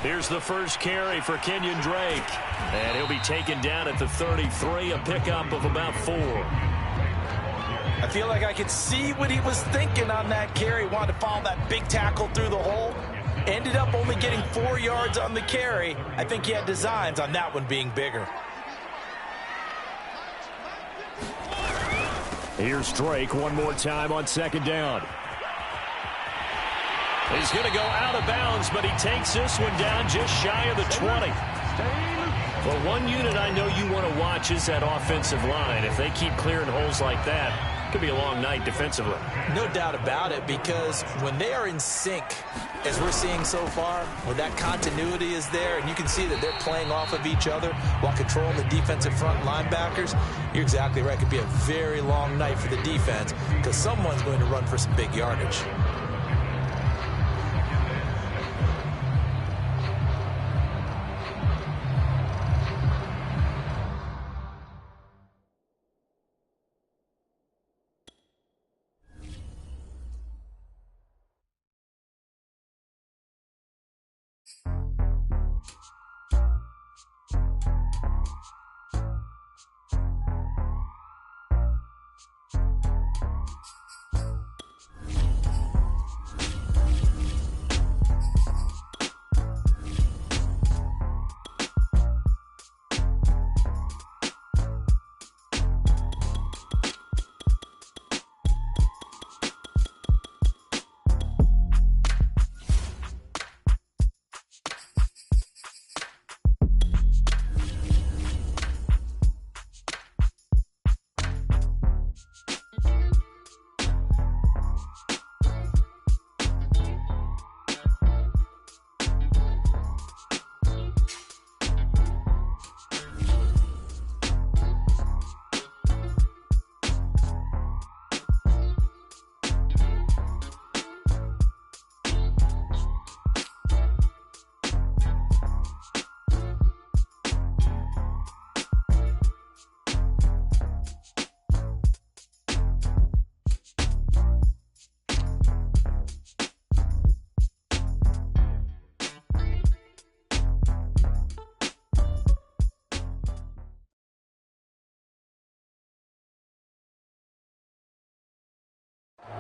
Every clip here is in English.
Here's the first carry for Kenyon Drake. And he'll be taken down at the 33, a pickup of about 4. I feel like I could see what he was thinking on that carry. Wanted to follow that big tackle through the hole. Ended up only getting 4 yards on the carry. I think he had designs on that one being bigger. Here's Drake one more time on second down. He's going to go out of bounds, but he takes this one down just shy of the 20. Well, one unit I know you want to watch is that offensive line. If they keep clearing holes like that, it could be a long night defensively. No doubt about it, because when they are in sync, as we're seeing so far, where that continuity is there, and you can see that they're playing off of each other while controlling the defensive front linebackers, you're exactly right. It could be a very long night for the defense because someone's going to run for some big yardage.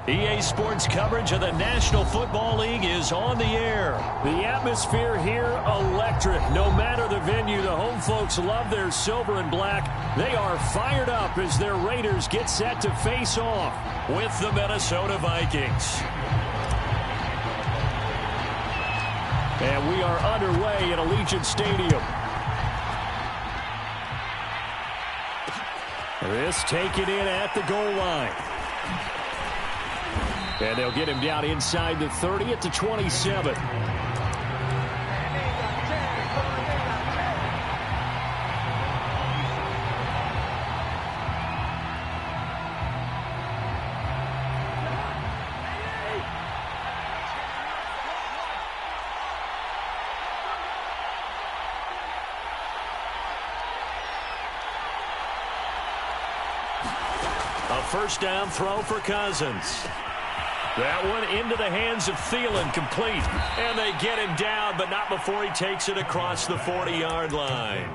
EA Sports coverage of the National Football League is on the air. The atmosphere here, electric. No matter the venue, the home folks love their silver and black. They are fired up as their Raiders get set to face off with the Minnesota Vikings. And we are underway at Allegiant Stadium. This taken in at the goal line. And they'll get him down inside the 30 at the 27. A first down throw for Cousins. That one into the hands of Thielen, complete. And they get him down, but not before he takes it across the 40-yard line.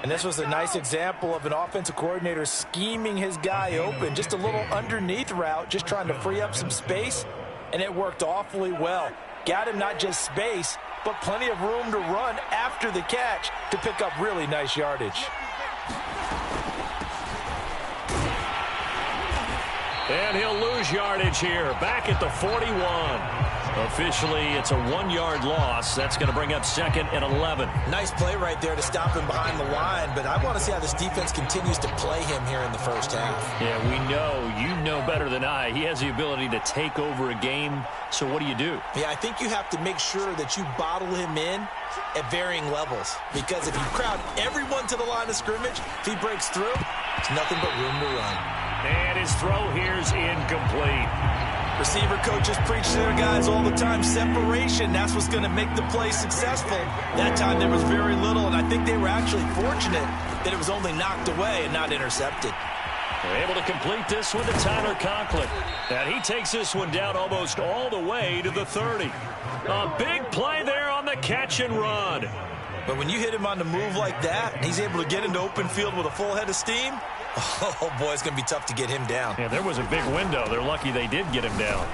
And this was a nice example of an offensive coordinator scheming his guy open. Just a little underneath route, just trying to free up some space. And it worked awfully well. Got him not just space, but plenty of room to run after the catch to pick up really nice yardage. And he'll lose yardage here, back at the 41. Officially, it's a 1-yard loss. That's going to bring up second and 11. Nice play right there to stop him behind the line, but I want to see how this defense continues to play him here in the first half. Yeah, we know, you know better than I, he has the ability to take over a game. So what do you do? Yeah, I think you have to make sure that you bottle him in at varying levels, because if you crowd everyone to the line of scrimmage, if he breaks through, it's nothing but room to run. And his throw here's incomplete. Receiver coaches preach to their guys all the time. Separation, that's what's going to make the play successful. That time there was very little, and I think they were actually fortunate that it was only knocked away and not intercepted. They're able to complete this one to Tyler Conklin. And he takes this one down almost all the way to the 30. A big play there the catch and run. But when you hit him on the move like that, and he's able to get into open field with a full head of steam, oh, boy, it's going to be tough to get him down. Yeah, there was a big window. They're lucky they did get him down.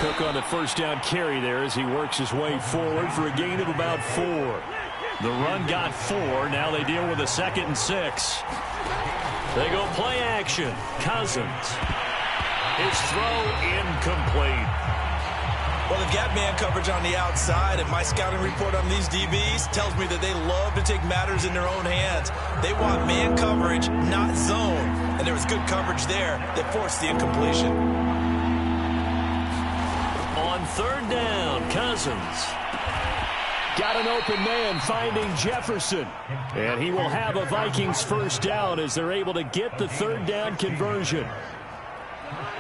Cook on the first down carry there as he works his way forward for a gain of about 4. The run got 4. Now they deal with a 2nd and 6. They go play action. Cousins. His throw incomplete. Well, they've got man coverage on the outside, and my scouting report on these DBs tells me that they love to take matters in their own hands. They want man coverage, not zone. And there was good coverage there that forced the incompletion. On 3rd down, Cousins. Got an open man finding Jefferson. And he will have a Vikings first down as they're able to get the 3rd down conversion.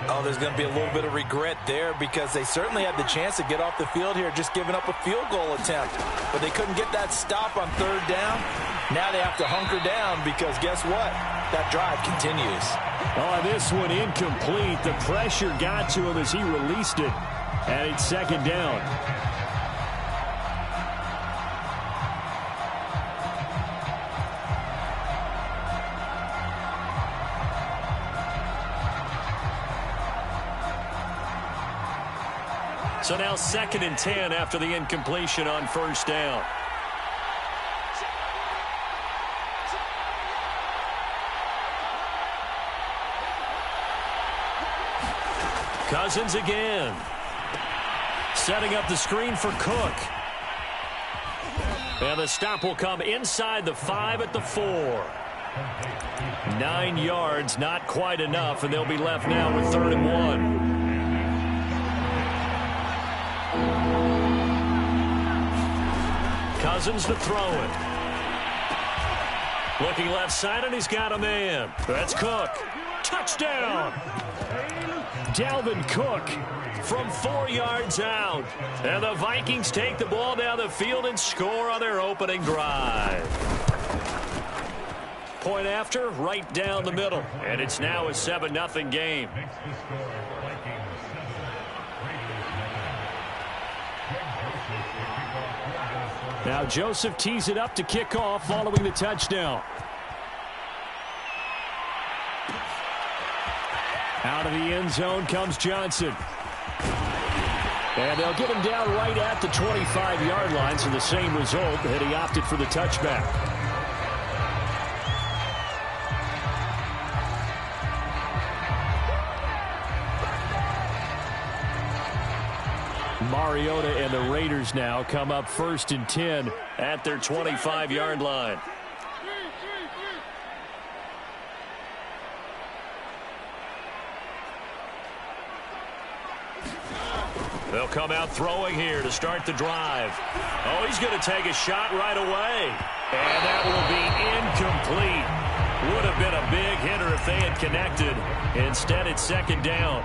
Oh, there's going to be a little bit of regret there because they certainly had the chance to get off the field here, just giving up a field goal attempt. But they couldn't get that stop on 3rd down. Now they have to hunker down because guess what? That drive continues. Oh, this one incomplete. The pressure got to him as he released it. And it's 2nd down. So now 2nd and 10 after the incompletion on 1st down. Cousins again. Setting up the screen for Cook. And the stop will come inside the 5 at the 4. 9 yards, not quite enough, and they'll be left now with 3rd and 1. Cousins to throw it. Looking left side, and he's got a man. That's Cook. Touchdown! Dalvin Cook from 4 yards out. And the Vikings take the ball down the field and score on their opening drive. Point after, right down the middle. And it's now a 7-0 game. Now Joseph tees it up to kick off following the touchdown. Out of the end zone comes Johnson. And they'll get him down right at the 25-yard line, so the same result, that he opted for the touchback. Mariota and the Raiders now come up 1st and 10 at their 25-yard line. They'll come out throwing here to start the drive. Oh, he's going to take a shot right away. And that will be incomplete. Would have been a big hitter if they had connected. Instead, it's 2nd down.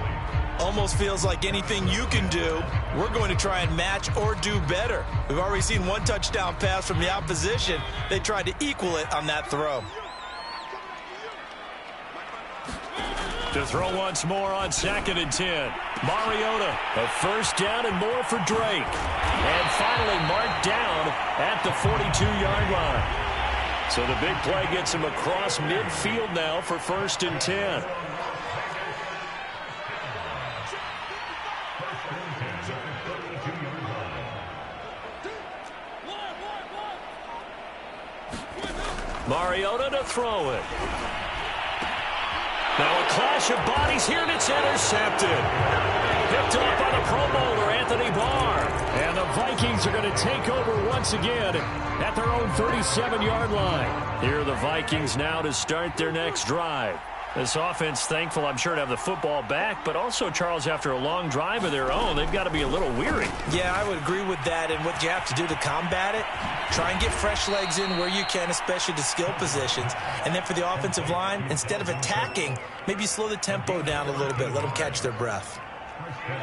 Almost feels like anything you can do, we're going to try and match or do better. We've already seen 1 touchdown pass from the opposition. They tried to equal it on that throw. To throw once more on 2nd and 10. Mariota, a first down and more for Drake. And finally marked down at the 42-yard line. So the big play gets him across midfield now for 1st and 10. Mariota to throw it. Now a clash of bodies here, and it's intercepted. Picked up by the Pro Bowler, Anthony Barr. And the Vikings are going to take over once again at their own 37-yard line. Here are the Vikings now to start their next drive. This offense, thankful, I'm sure, to have the football back, but also, Charles, after a long drive of their own, they've got to be a little weary. Yeah, I would agree with that, and what you have to do to combat it, try and get fresh legs in where you can, especially to skill positions. And then for the offensive line, instead of attacking, maybe slow the tempo down a little bit, let them catch their breath.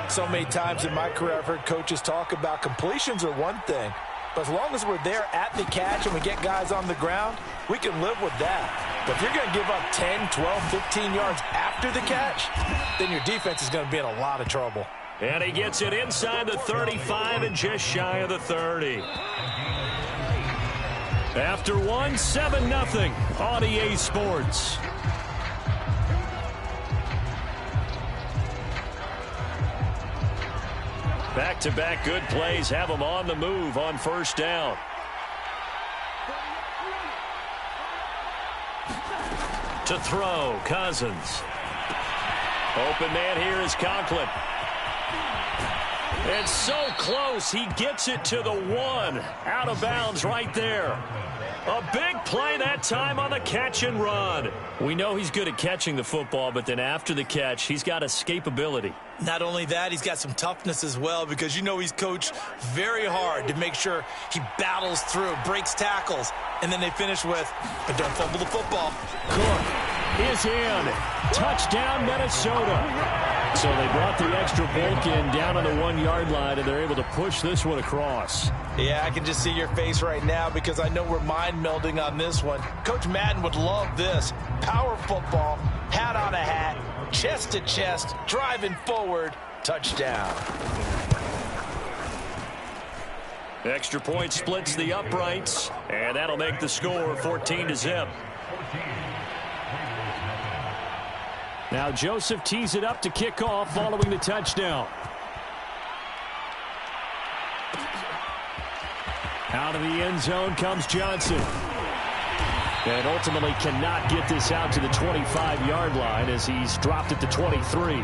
So many times in my career, I've heard coaches talk about completions are one thing, but as long as we're there at the catch and we get guys on the ground, we can live with that. But if you're going to give up 10, 12, 15 yards after the catch, then your defense is going to be in a lot of trouble. And he gets it inside the 35 and just shy of the 30. After one, 7-0 on EA Sports. Back-to-back good plays have them on the move on first down. To throw, Cousins. Open man here is Conklin. It's so close. He gets it to the 1. Out of bounds right there. A big play that time on the catch and run. We know he's good at catching the football, but then after the catch, he's got escapability. Not only that, he's got some toughness as well, because you know he's coached very hard to make sure he battles through, breaks tackles, and then they finish with, but don't fumble the football. Cook is in. Touchdown, Minnesota. So they brought the extra bulk in down on the 1-yard line, and they're able to push this one across. Yeah, I can just see your face right now because I know we're mind melding on this one. Coach Madden would love this. Power football, hat on a hat, chest to chest, driving forward, touchdown. Extra point splits the uprights, and that'll make the score 14-0. Now Joseph tees it up to kick off following the touchdown. Out of the end zone comes Johnson. And ultimately cannot get this out to the 25-yard line as he's dropped at the 23.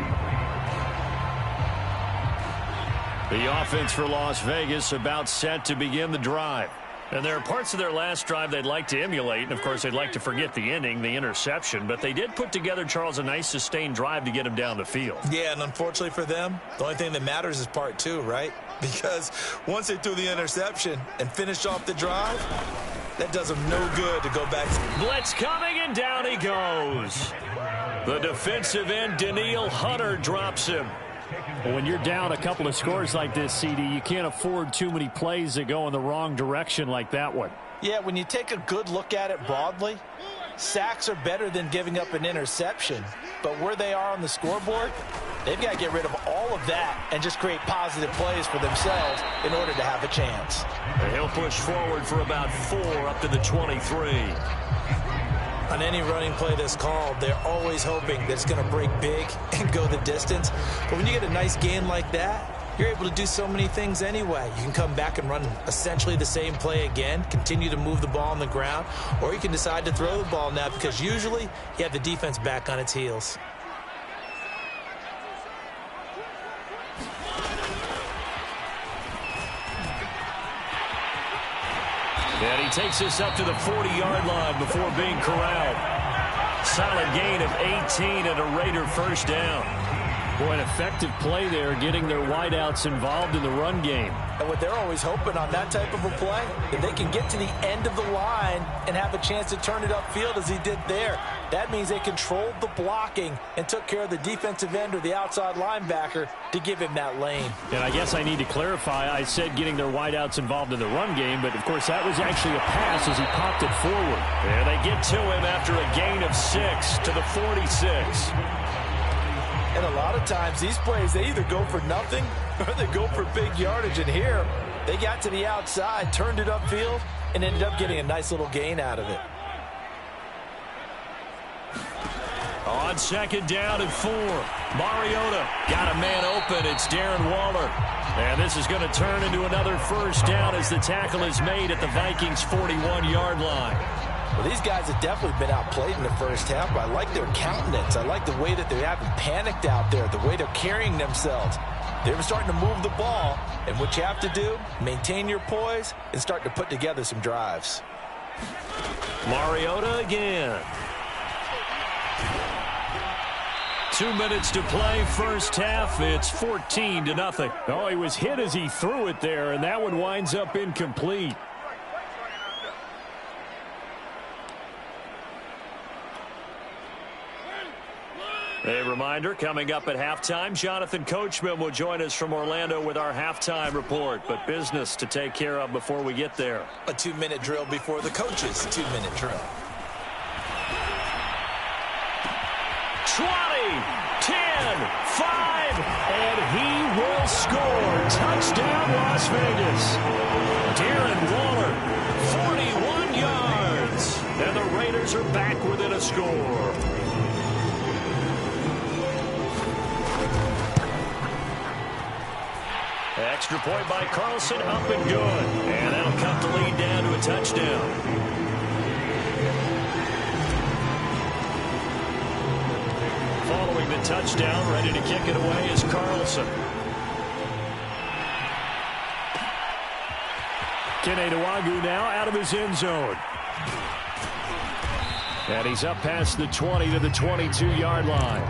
The offense for Las Vegas about set to begin the drive. And there are parts of their last drive they'd like to emulate. And, of course, they'd like to forget the ending, the interception. But they did put together, Charles, a nice sustained drive to get him down the field. Yeah, and unfortunately for them, the only thing that matters is part 2, right? Because once they threw the interception and finished off the drive, that does them no good to go back. Blitz coming, and down he goes. The defensive end, Daniil Hunter, drops him. When you're down a couple of scores like this, CD, you can't afford too many plays that go in the wrong direction like that one. Yeah, when you take a good look at it broadly, sacks are better than giving up an interception. But where they are on the scoreboard, they've got to get rid of all of that and just create positive plays for themselves in order to have a chance. And he'll push forward for about 4 up to the 23. On any running play that's called, they're always hoping that it's going to break big and go the distance. But when you get a nice gain like that, you're able to do so many things anyway. You can come back and run essentially the same play again, continue to move the ball on the ground, or you can decide to throw the ball now because usually you have the defense back on its heels. And he takes this up to the 40-yard line before being corralled. Solid gain of 18 and a Raider first down. Boy, an effective play there, getting their wideouts involved in the run game. And what they're always hoping on that type of a play, if they can get to the end of the line and have a chance to turn it upfield as he did there, that means they controlled the blocking and took care of the defensive end or the outside linebacker to give him that lane. And I guess I need to clarify, I said getting their wideouts involved in the run game, but of course that was actually a pass as he popped it forward. And they get to him after a gain of 6 to the 46. And a lot of times these plays, they either go for nothing or they go for big yardage. And here, they got to the outside, turned it upfield, and ended up getting a nice little gain out of it. On second down and 4, Mariota got a man open. It's Darren Waller. And this is going to turn into another first down as the tackle is made at the Vikings' 41-yard line. Well, these guys have definitely been outplayed in the first half, but I like their countenance. I like the way that they haven't panicked out there, the way they're carrying themselves. They're starting to move the ball, and what you have to do, maintain your poise and start to put together some drives. Mariota again. 2 minutes to play, first half. It's 14-0. Oh, he was hit as he threw it there, and that one winds up incomplete. A reminder, coming up at halftime, Jonathan Coachman will join us from Orlando with our halftime report, but business to take care of before we get there. A 2-minute drill before the coach's 2-minute drill. 20, 10, 5, and he will score. Touchdown, Las Vegas. Darren Waller, 41 yards. And the Raiders are back within a score. Extra point by Carlson, up and good. And that'll cut the lead down to a touchdown. Following the touchdown, ready to kick it away is Carlson. Keneduagu now out of his end zone. And he's up past the 20 to the 22-yard line.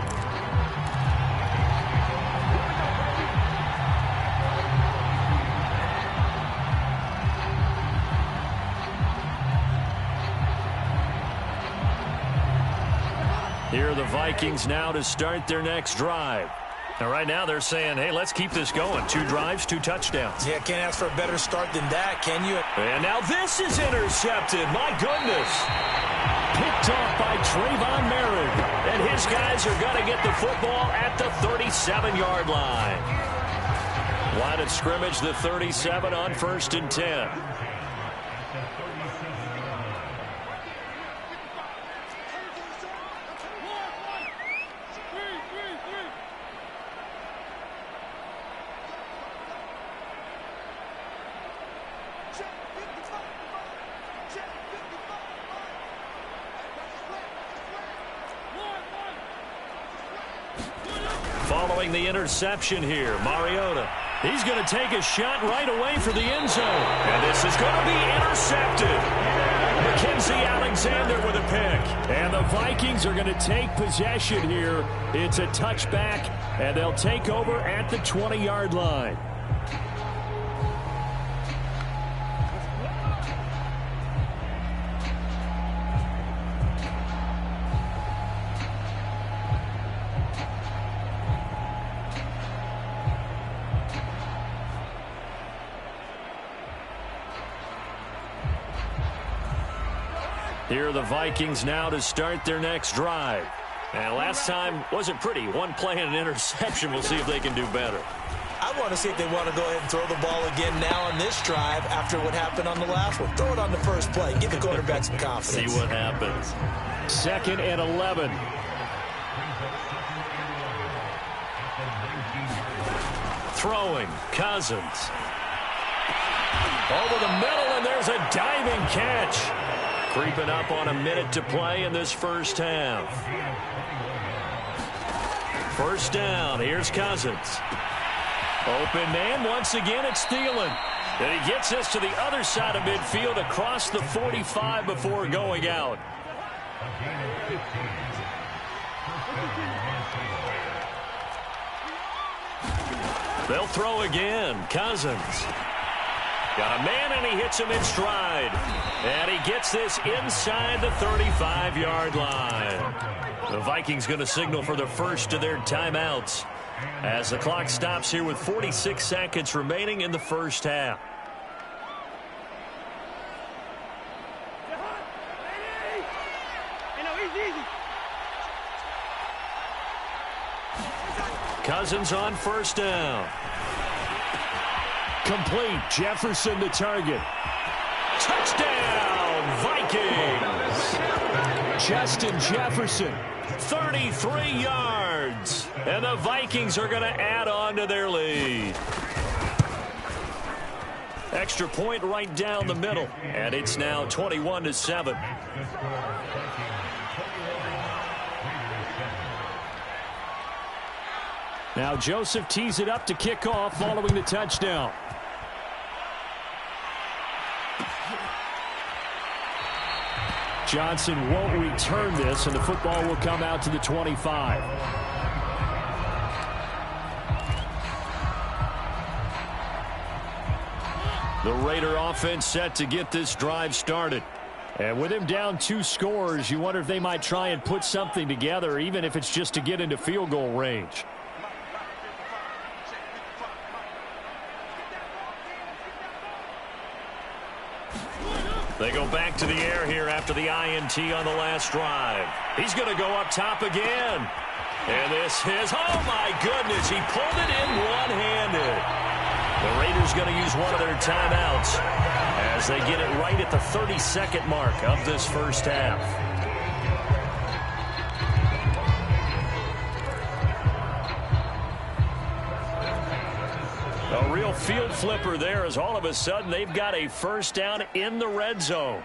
Here are the Vikings now to start their next drive. Now, right now they're saying, hey, let's keep this going. 2 drives, 2 touchdowns. Yeah, can't ask for a better start than that, can you? And now this is intercepted. My goodness. Picked off by Trayvon Merrick. And his guys are going to get the football at the 37-yard line. Line of scrimmage, the 37 on 1st and 10. Following the interception here, Mariota. He's going to take a shot right away for the end zone. And this is going to be intercepted. Mackenzie Alexander with a pick. And the Vikings are going to take possession here. It's a touchback, and they'll take over at the 20-yard line. Here are the Vikings now to start their next drive. And last time wasn't pretty. 1 play and an interception. We'll see if they can do better. I want to see if they want to go ahead and throw the ball again now on this drive after what happened on the last one. Throw it on the first play. Give the quarterback some confidence. See what happens. 2nd and 11. Throwing. Cousins. Over the middle, and there's a diving catch. Creeping up on a minute to play in this first half. First down. Here's Cousins. Open man. Once again, it's Thielen. And he gets us to the other side of midfield across the 45 before going out. They'll throw again. Cousins. Got a man, and he hits him in stride. And he gets this inside the 35-yard line. The Vikings going to signal for the first of their timeouts as the clock stops here with 46 seconds remaining in the first half. Cousins on first down. Complete. Jefferson the target. Touchdown, Vikings. Justin Jefferson, 33 yards. And the Vikings are going to add on to their lead. Extra point right down the middle. And it's now 21-7. Now Joseph tees it up to kick off following the touchdown. Johnson won't return this, and the football will come out to the 25. The Raider offense set to get this drive started. And with him down 2 scores, you wonder if they might try and put something together, even if it's just to get into field goal range. They go back to the air here after the INT on the last drive. He's going to go up top again. And this is, oh my goodness, he pulled it in one-handed. The Raiders going to use one of their timeouts as they get it right at the 30-second mark of this first half. A real field flipper there as all of a sudden they've got a first down in the red zone.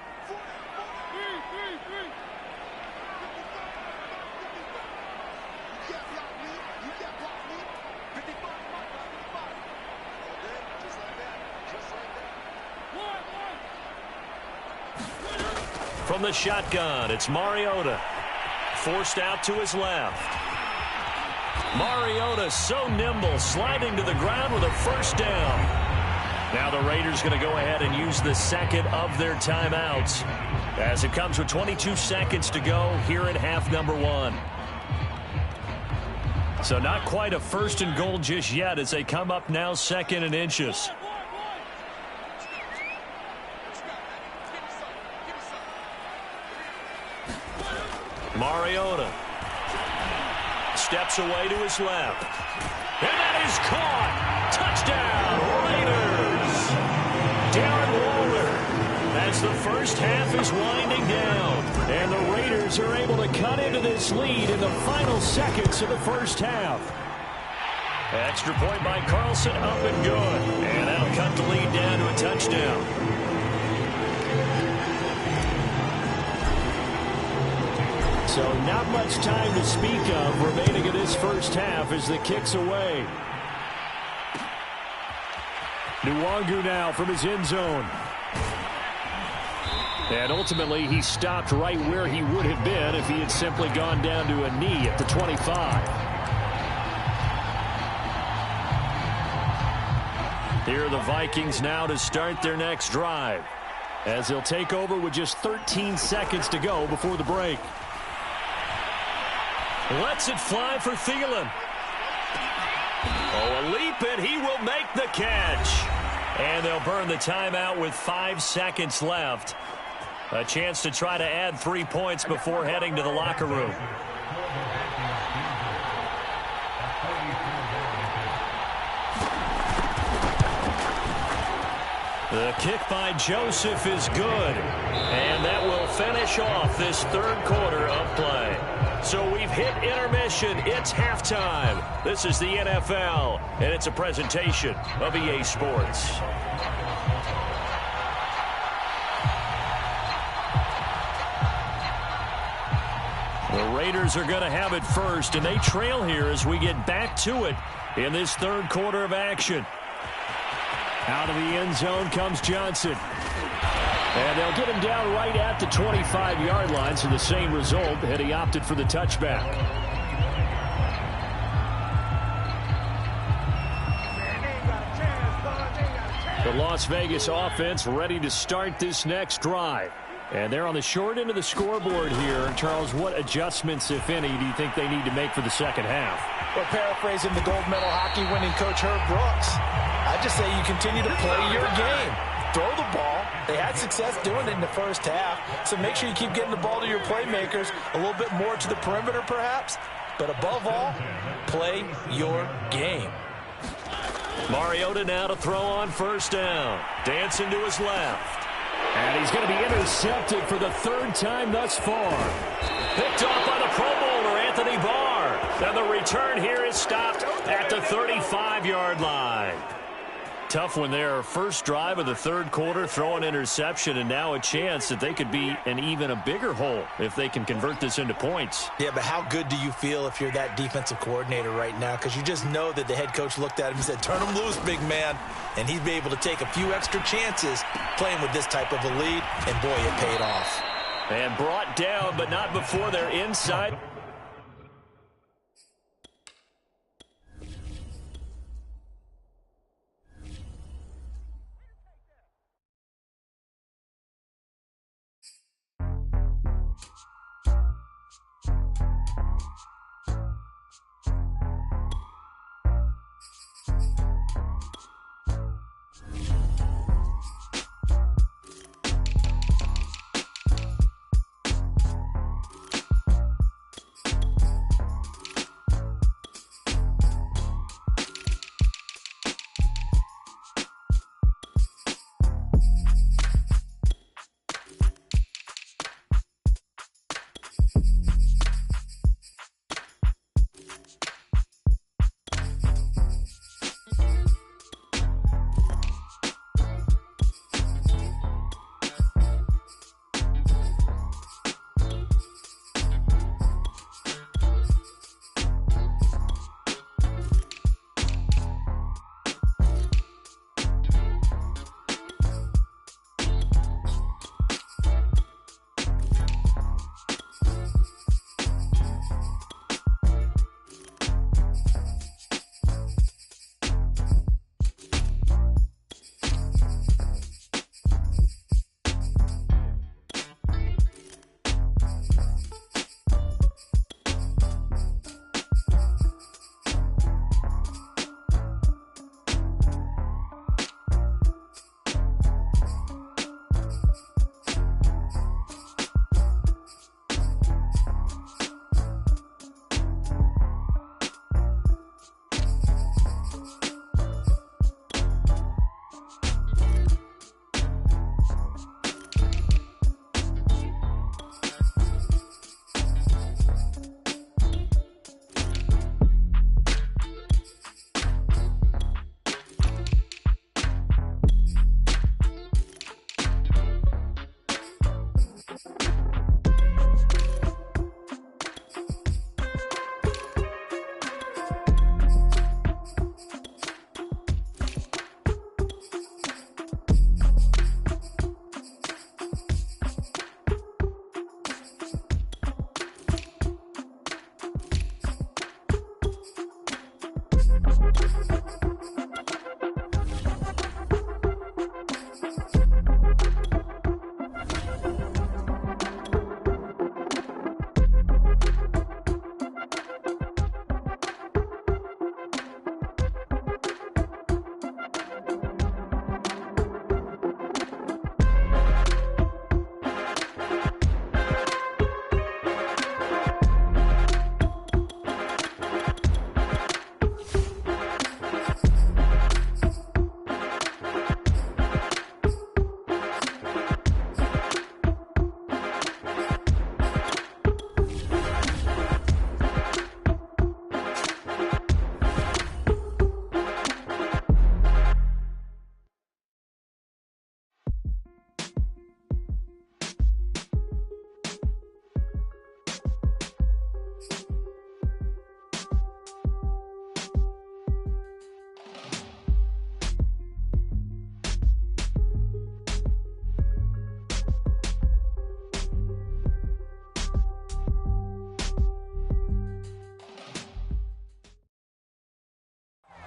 From the shotgun, it's Mariota. Forced out to his left. Mariota so nimble, sliding to the ground with a first down. Now the Raiders going to go ahead and use the second of their timeouts as it comes with 22 seconds to go here in half number one. So not quite a first and goal just yet as they come up now second and inches. Mariota steps away to his left. And that is caught. Touchdown, Raiders. Darren Waller as the first half is winding down. And the Raiders are able to cut into this lead in the final seconds of the first half. Extra point by Carlson, up and good. And that'll cut the lead down to a touchdown. So not much time to speak of remaining in this first half as the kick's away. Nwangu now from his end zone. And ultimately he stopped right where he would have been if he had simply gone down to a knee at the 25. Here are the Vikings now to start their next drive as they'll take over with just 13 seconds to go before the break. Lets it fly for Thielen. Oh, a leap, and he will make the catch. And they'll burn the timeout with 5 seconds left. A chance to try to add 3 points before heading to the locker room. The kick by Joseph is good. And that will finish off this third quarter of play. So we've hit intermission. It's halftime. This is the NFL, and it's a presentation of EA Sports. The Raiders are going to have it first, and they trail here as we get back to it in this third quarter of action. Out of the end zone comes Johnson. And they'll get him down right at the 25-yard line, so the same result had he opted for the touchback. The Las Vegas offense ready to start this next drive. And they're on the short end of the scoreboard here. Charles, what adjustments, if any, do you think they need to make for the second half? Well, paraphrasing the gold medal hockey winning coach Herb Brooks, I just say you continue to play your game. Throw the ball. They had success doing it in the first half, so make sure you keep getting the ball to your playmakers, a little bit more to the perimeter perhaps, but above all, play your game. Mariota now to throw on first down. Dancing to his left. And he's going to be intercepted for the third time thus far. Picked off by the Pro Bowler, Anthony Barr. And the return here is stopped at the 35-yard line. Tough one there. First drive of the third quarter, throw an interception, and now a chance that they could be in even a bigger hole if they can convert this into points. Yeah, but how good do you feel if you're that defensive coordinator right now? Because you just know that the head coach looked at him and said, turn him loose, big man. And he'd be able to take a few extra chances playing with this type of a lead, and boy, it paid off. And brought down, but not before they're inside.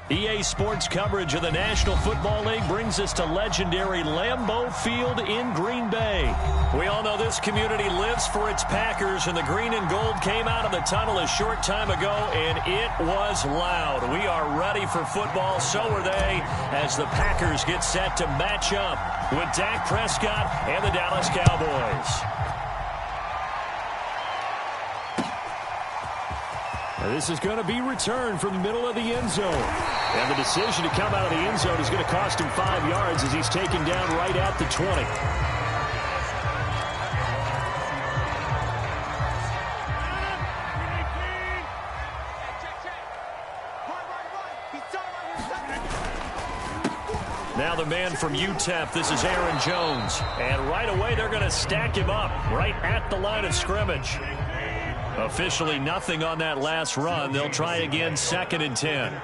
EA Sports coverage of the National Football League brings us to legendary Lambeau Field in Green Bay. We all know this community lives for its Packers, and the green and gold came out of the tunnel a short time ago, and it was loud. We are ready for football, so are they, as the Packers get set to match up with Dak Prescott and the Dallas Cowboys. Now this is going to be returned from the middle of the end zone. And the decision to come out of the end zone is going to cost him 5 yards as he's taken down right at the 20. Now the man from UTEP, this is Aaron Jones. And right away they're going to stack him up right at the line of scrimmage. Officially nothing on that last run. They'll try again, 2nd and 10.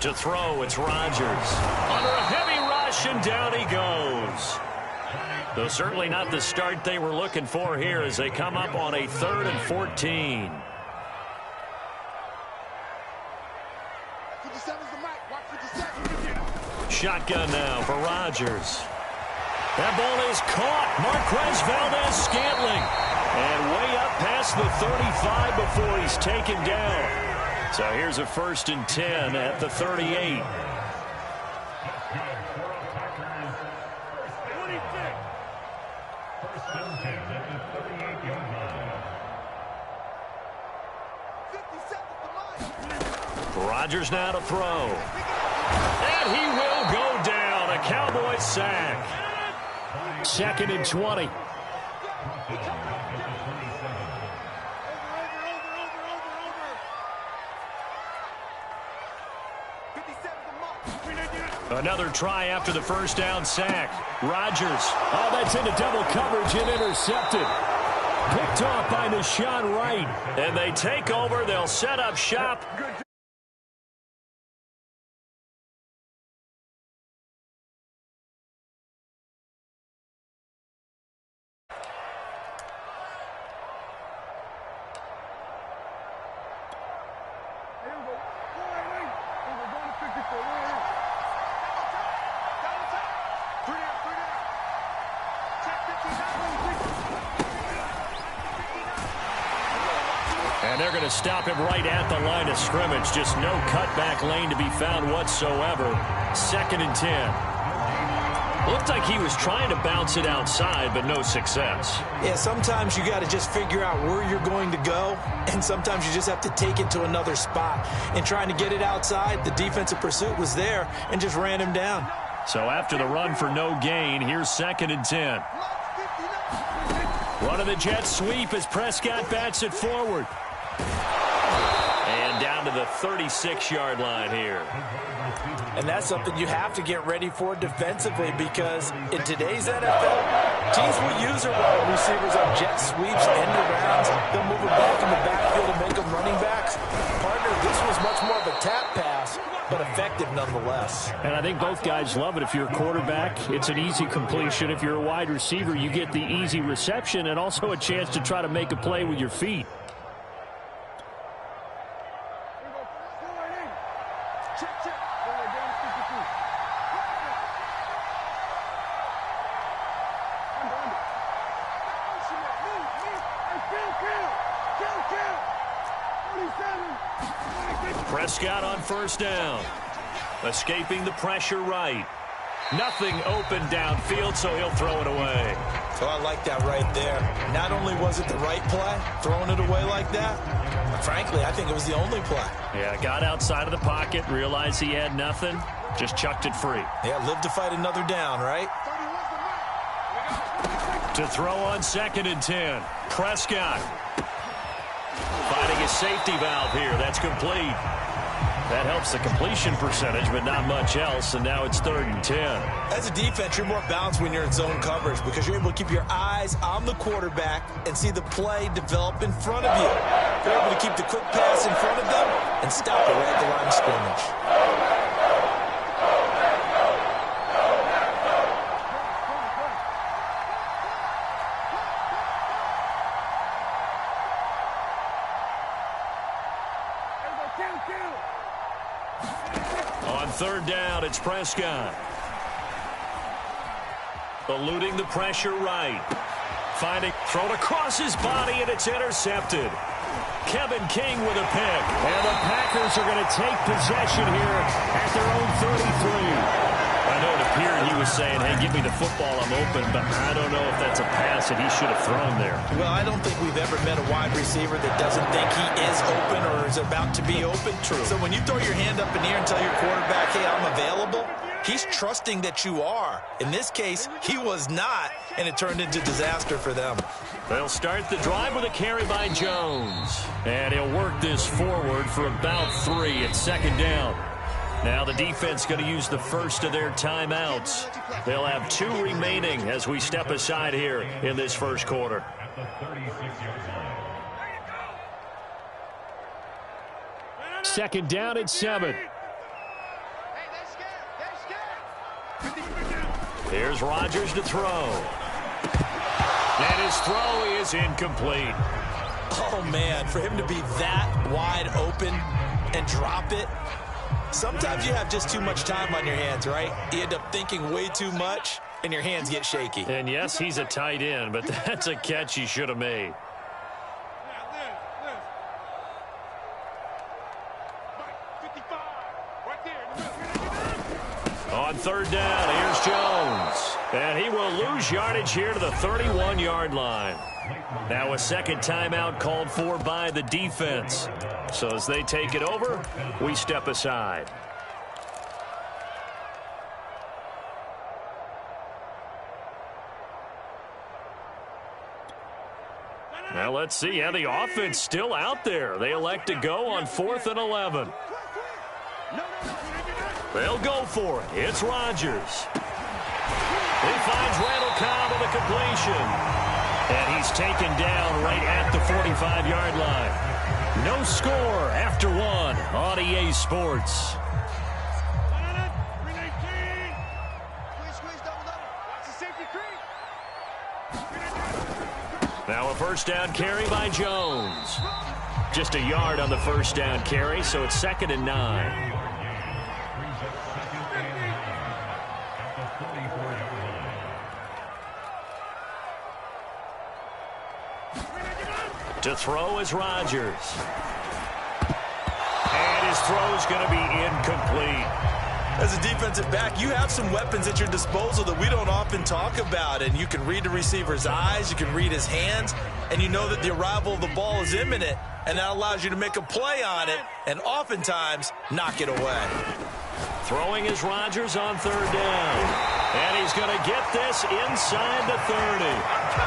To throw, it's Rodgers. Under a heavy rush, and down he goes. Though certainly not the start they were looking for here as they come up on a 3rd and 14. Shotgun now for Rodgers. That ball is caught. Marquez Valdez-Scantling. And way up past the 35 before he's taken down. So here's a 1st and 10 at the 38. Rodgers now to throw. And he will go down. A Cowboys sack. 2nd and 20. Another try after the 1st down sack. Rodgers. Oh, that's into double coverage and intercepted. Picked off by Deshaun Wright. And they take over. They'll set up shop. And they're going to stop him right at the line of scrimmage. Just no cutback lane to be found whatsoever. 2nd and 10. Looked like he was trying to bounce it outside, but no success. Yeah, sometimes you got to just figure out where you're going to go, and sometimes you just have to take it to another spot. And trying to get it outside, the defensive pursuit was there and just ran him down. So after the run for no gain, here's 2nd and 10. Run of the jet sweep as Prescott bats it forward. And down to the 36-yard line here. And that's something you have to get ready for defensively, because in today's NFL, teams will use their wide receivers on jet sweeps, end arounds. They'll move them back in the backfield and make them running backs. Partner, this was much more of a tap pass, but effective nonetheless. And I think both guys love it. If you're a quarterback, it's an easy completion. If you're a wide receiver, you get the easy reception and also a chance to try to make a play with your feet. Prescott on 1st down. Escaping the pressure right. Nothing open downfield, so he'll throw it away. So I like that right there. Not only was it the right play, throwing it away like that, but frankly, I think it was the only play. Yeah, got outside of the pocket, realized he had nothing, just chucked it free. Yeah, live to fight another down, right? To throw on 2nd and 10. Prescott. Finding a safety valve here. That's complete. That helps the completion percentage, but not much else, and now it's 3rd and 10. As a defense, you're more balanced when you're in zone coverage because you're able to keep your eyes on the quarterback and see the play develop in front of you. You're able to keep the quick pass in front of them and stop it right at the line of scrimmage. third down, it's Prescott. Eluding the pressure right. Finding, thrown across his body, and it's intercepted. Kevin King with a pick. And the Packers are going to take possession here at their own 33. I know it appeared he was saying, hey, give me the football, I'm open, but I don't know if that's a pass that he should have thrown there. Well, I don't think we've ever met a wide receiver that doesn't think he is open or is about to be open. True. So when you throw your hand up in the air and tell your quarterback, hey, I'm available, he's trusting that you are. In this case, he was not, and it turned into disaster for them. They'll start the drive with a carry by Jones. And he'll work this forward for about 3 at second down. Now the defense going to use the first of their timeouts. They'll have 2 remaining as we step aside here in this first quarter. Second down at 7. Here's Rodgers to throw. And his throw is incomplete. Oh, man, for him to be that wide open and drop it. Sometimes you have just too much time on your hands, right? You end up thinking way too much, and your hands get shaky. And yes, he's a tight end, but that's a catch he should have made. On third down, here's Jones. And he will lose yardage here to the 31-yard line. Now a second timeout called for by the defense. So as they take it over, we step aside. Now let's see how the offense still out there. They elect to go on 4th and 11. They'll go for it. It's Rodgers. He finds Randall Cobb with a completion. And he's taken down right at the 45-yard line. No score after 1 on EA Sports. Now a first down carry by Jones. Just a yard on the first down carry, so it's 2nd and 9. To throw is Rodgers. And his throw is going to be incomplete. As a defensive back, you have some weapons at your disposal that we don't often talk about. And you can read the receiver's eyes, you can read his hands, and you know that the arrival of the ball is imminent. And that allows you to make a play on it and oftentimes knock it away. Throwing is Rodgers on third down. And he's going to get this inside the 30.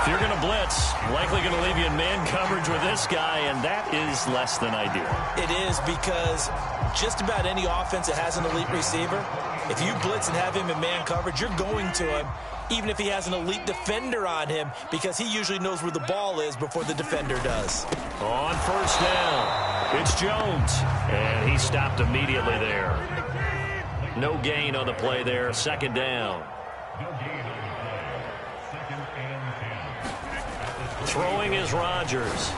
If you're going to blitz, likely going to leave you in man coverage with this guy, and that is less than ideal. It is, because just about any offense that has an elite receiver, if you blitz and have him in man coverage, you're going to him, even if he has an elite defender on him, because he usually knows where the ball is before the defender does. On first down, it's Jones, and he stopped immediately there. No gain on the play there, 2nd down. Throwing is Rodgers.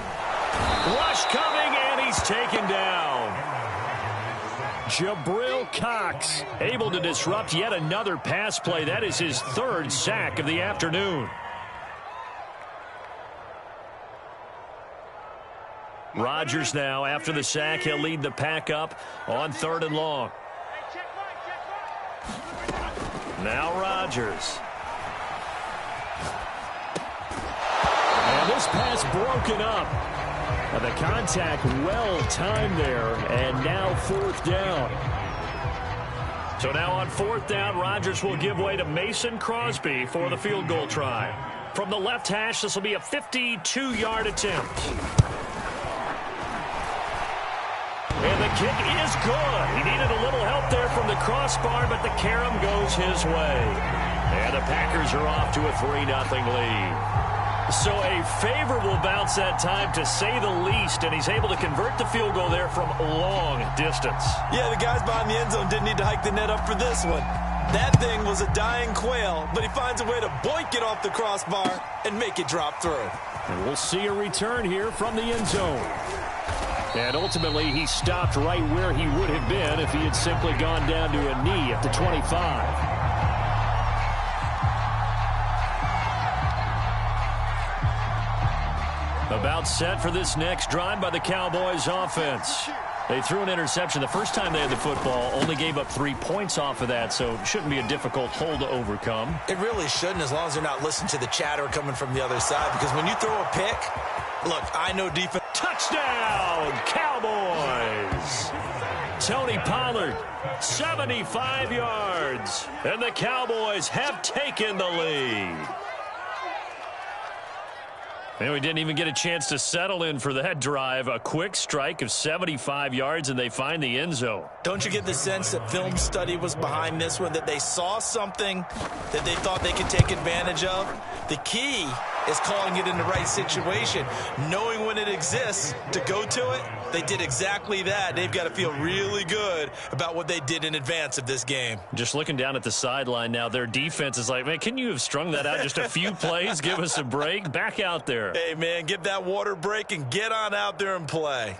Rush coming, and he's taken down. Jabril Cox able to disrupt yet another pass play. That is his 3rd sack of the afternoon. Rodgers now, after the sack, he'll lead the pack up on 3rd and long. Now Rodgers. And this pass broken up. And the contact well timed there, and now 4th down. So now on 4th down, Rodgers will give way to Mason Crosby for the field goal try. From the left hash, this will be a 52-yard attempt. And the kick is good. He needed a little help there from the crossbar, but the carom goes his way. And the Packers are off to a 3-0 lead. So a favorable bounce that time, to say the least, and he's able to convert the field goal there from long distance. Yeah, the guys behind the end zone didn't need to hike the net up for this one. That thing was a dying quail, but he finds a way to boink it off the crossbar and make it drop through. And we'll see a return here from the end zone. And ultimately, he stopped right where he would have been if he had simply gone down to a knee at the 25. About set for this next drive by the Cowboys offense. They threw an interception the first time they had the football, only gave up 3 points off of that, so it shouldn't be a difficult hole to overcome. It really shouldn't, as long as they're not listening to the chatter coming from the other side, because when you throw a pick, look, I know defense. Touchdown, Cowboys! Tony Pollard, 75 yards, and the Cowboys have taken the lead. And we didn't even get a chance to settle in for that drive. A quick strike of 75 yards, and they find the end zone. Don't you get the sense that film study was behind this one, that they saw something that they thought they could take advantage of? The key is calling it in the right situation, knowing when it exists to go to it. They did exactly that. They've got to feel really good about what they did in advance of this game. Just looking down at the sideline now, their defense is like, man, can you have strung that out just a few plays? Give us a break. Back out there. Hey, man, get that water break and get on out there and play.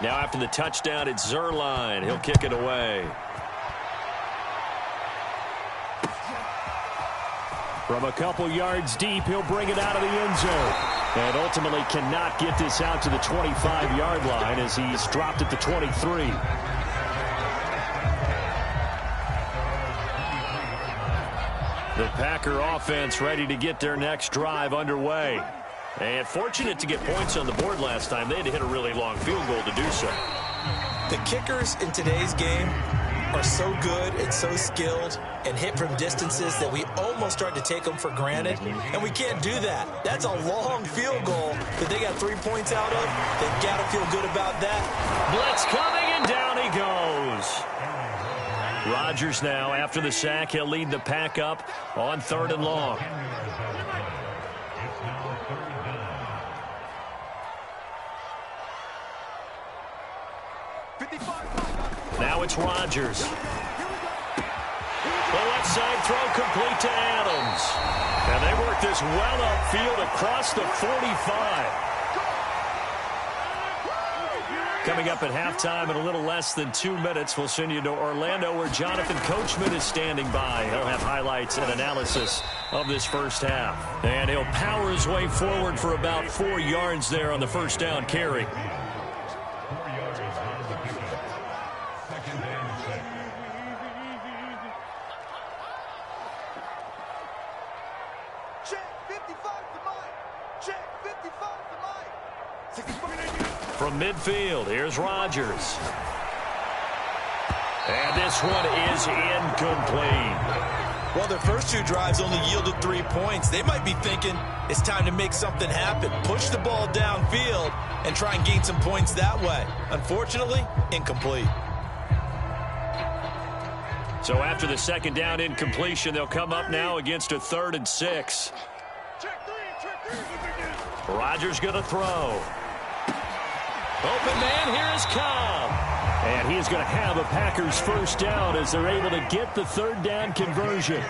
Now after the touchdown, it's Zerline. He'll kick it away. From a couple yards deep, he'll bring it out of the end zone. And ultimately cannot get this out to the 25-yard line as he's dropped at the 23. The Packer offense ready to get their next drive underway. And fortunate to get points on the board last time. They had to hit a really long field goal to do so. The kickers in today's game are so good and so skilled and hit from distances that we almost start to take them for granted, and we can't do that. That's a long field goal that they got 3 points out of. They've got to feel good about that. Blitz coming, and down he goes. Rodgers now, after the sack, he'll lead the pack up on 3rd and long. Now it's Rodgers. The left side throw complete to Adams. And they work this well upfield across the 45. Coming up at halftime in a little less than 2 minutes, we'll send you to Orlando where Jonathan Coachman is standing by. He'll have highlights and analysis of this first half. And he'll power his way forward for about 4 yards there on the first down carry. From midfield, here's Rodgers. And this one is incomplete. Well, their first 2 drives only yielded 3 points. They might be thinking it's time to make something happen. Push the ball downfield and try and gain some points that way. Unfortunately, incomplete. So after the second down incompletion, they'll come up now against a 3rd and 6. Rodgers going to throw. Open man, here is Cobb. And he's going to have a Packers first down as they're able to get the 3rd down conversion.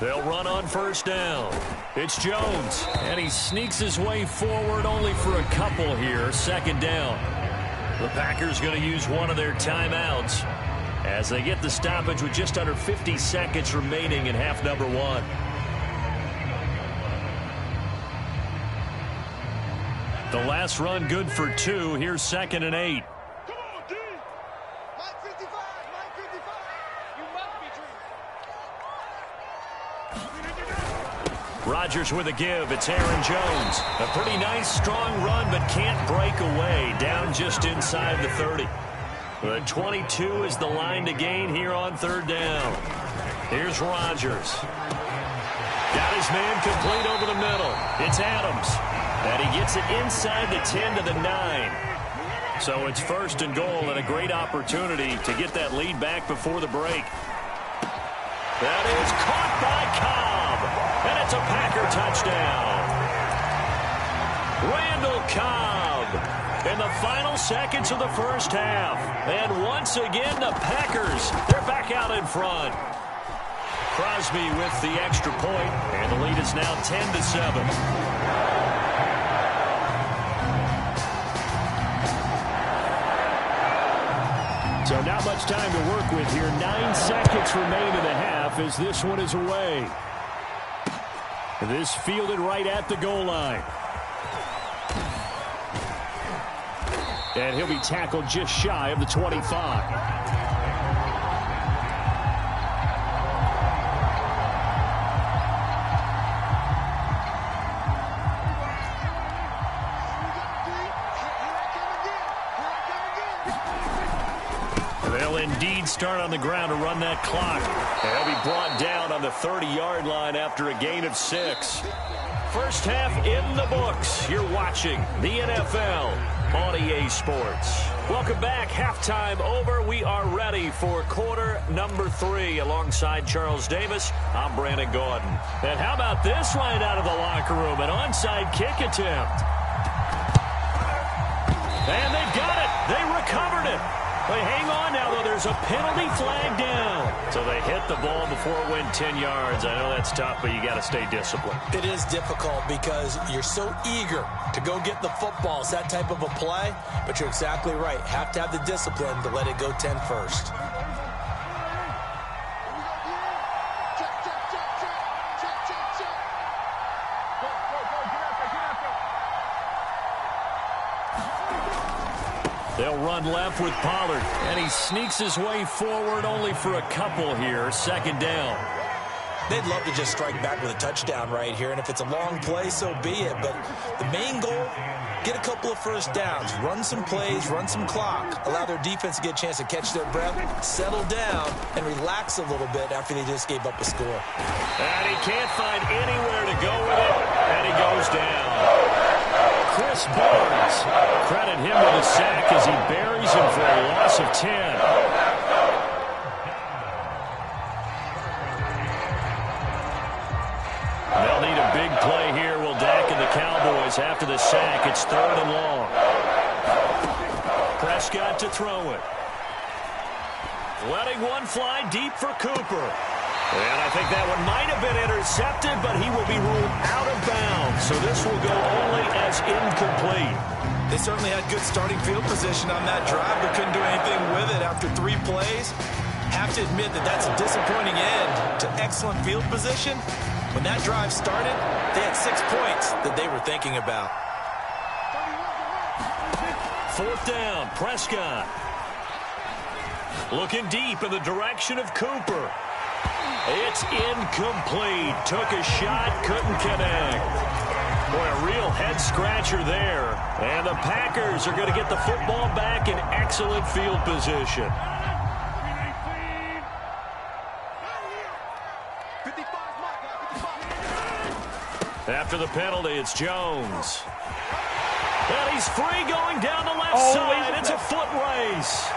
They'll run on first down. It's Jones, and he sneaks his way forward only for a couple here. 2nd down. The Packers going to use one of their timeouts as they get the stoppage with just under 50 seconds remaining in half number 1. The last run good for 2. Here's 2nd and 8. Come on, D. Line 55, line 55. You must be true. Rodgers with a give. It's Aaron Jones. A pretty nice, strong run, but can't break away. Down just inside the 30. The 22 is the line to gain here on 3rd down. Here's Rodgers. Got his man complete over the middle. It's Adams. And he gets it inside the 10 to the 9. So it's 1st and goal and a great opportunity to get that lead back before the break. That is caught by Cobb. And it's a Packer touchdown. Randall Cobb. And the final seconds of the first half. And once again, the Packers, they're back out in front. Crosby with the extra point, and the lead is now 10-7. So not much time to work with here. 9 seconds remain in the half as this one is away. This fielded right at the goal line. And he'll be tackled just shy of the 25. They'll indeed start on the ground to run that clock. They'll be brought down on the 30-yard line after a gain of 6. First half in the books. You're watching the NFL on EA Sports. Welcome back. Halftime over. We are ready for quarter number 3. Alongside Charles Davis, I'm Brandon Gaudin. And how about this right out of the locker room? An onside kick attempt. And they've got it. They recovered it. They hang on now, though. There's a penalty flag down. So they hit the ball before it went 10 yards. I know that's tough, but you got to stay disciplined. It is difficult because you're so eager to go get the football. It's that type of a play, but you're exactly right. Have to have the discipline to let it go 10 first. They'll run left with Pollard, and he sneaks his way forward only for a couple here. Second down. They'd love to just strike back with a touchdown right here, and if it's a long play, so be it. But the main goal, get a couple of first downs, run some plays, run some clock, allow their defense to get a chance to catch their breath, settle down, and relax a little bit after they just gave up a score. And he can't find anywhere to go with it, and he goes down. Chris Barnes, credit him with a sack as he buries him for a loss of 10. They'll need a big play here. Will Dak and the Cowboys after the sack. It's 3rd and long. Prescott to throw it. Letting one fly deep for Cooper. And I think that one might have been intercepted, but he will be ruled out of bounds. So this will go only as incomplete. They certainly had good starting field position on that drive, but couldn't do anything with it after 3 plays. Have to admit that that's a disappointing end to excellent field position. When that drive started, they had 6 points that they were thinking about. 4th down, Prescott. Looking deep in the direction of Cooper. It's incomplete. Took a shot, couldn't connect. Boy, a real head-scratcher there. And the Packers are going to get the football back in excellent field position. After the penalty, it's Jones. And he's free going down the left side. It's a foot race.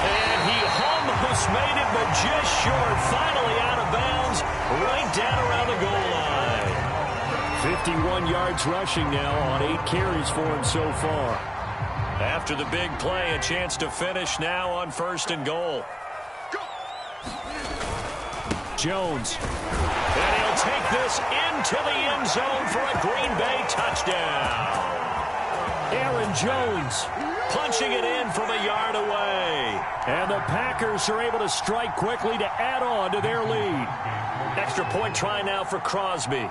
And he almost made it, but just short. Finally out of bounds, right down around the goal line. 51 yards rushing now on 8 carries for him so far. After the big play, a chance to finish now on 1st and goal. Jones. And he'll take this into the end zone for a Green Bay touchdown. Aaron Jones punching it in from a yard away. And the Packers are able to strike quickly to add on to their lead. Extra point try now for Crosby.